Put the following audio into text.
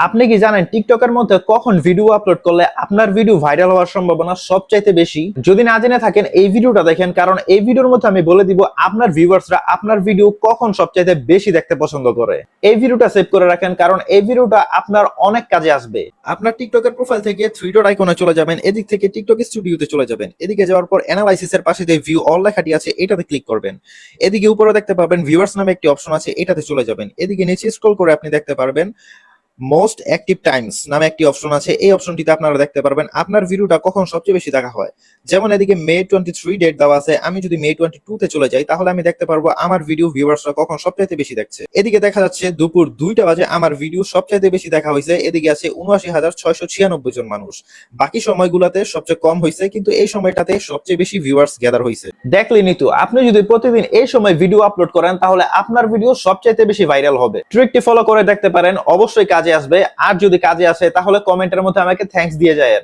আপনি কি জানেন টিকটকের মধ্যে কখন ভিডিও আপলোড করলে আপনার ভিডিও ভাইরাল হওয়ার সম্ভাবনা সবচাইতে বেশি? যদি না জেনে থাকেন এই ভিডিওটা দেখেন, কারণ এই ভিডিওর মধ্যে আমি বলে দিব আপনার ভিউয়ার্সরা আপনার ভিডিও কখন সবচাইতে বেশি দেখতে পছন্দ করে। এই ভিডিওটা সেভ করে রাখেন, কারণ এই ভিডিওটা আপনার অনেক কাজে আসবে। আপনার টিকটকের প্রোফাইল থেকে থ্রি ডট আইকনে চলে যাবেন, এদিক থেকে টিকটক স্টুডিওতে চলে যাবেন। এদিকে যাওয়ার পর অ্যানালাইসিস এর পাশে যে ভিউ অল লেখাটি আছে এটাতে ক্লিক করবেন। এদিকে উপরে দেখতে পাবেন ভিউয়ার্স নামে একটি অপশন আছে, এটাতে চলে যাবেন। এদিকে নিচে স্ক্রল করে আপনি দেখতে পারবেন মোস্ট অ্যাক্টিভ টাইমস নামে একটি অপশন আছে। এই অপশনটিতে আপনারা দেখতে পারবেন আপনার ভিডিওটা কখন সবচেয়ে বেশি দেখা হয়। যেমন এদিকে মে 23 ডেট দেওয়া আছে, আমি যদি মে 22 তে চলে যাই তাহলে আমি দেখতে পারবো আমার ভিডিও ভিউয়ার্সরা কখন সবচাইতে বেশি দেখছে। এদিকে দেখা যাচ্ছে দুপুর 2টা বাজে আমার ভিডিও সবচাইতে বেশি দেখা হয়েছে, এদিকে আছে ৭৯,৬৯৬ জন মানুষ। বাকি সময়গুলোতে সবচেয়ে কম হয়েছে, কিন্তু এই সময়টাতে সবচেয়ে বেশি ভিউয়ার্স গ্যাদার হয়েছে। দেখলেনই তো, আপনি যদি প্রতিদিন এই সময় ভিডিও আপলোড করেন তাহলে আপনার ভিডিও সবচাইতে বেশি ভাইরাল হবে। ট্রিকটি ফলো করে দেখতে পারেন, অবশ্যই কাজে আসবে। আর যদি কাজে আসে তাহলে কমেন্টের মধ্যে আমাকে থ্যাঙ্কস দিয়ে যায়।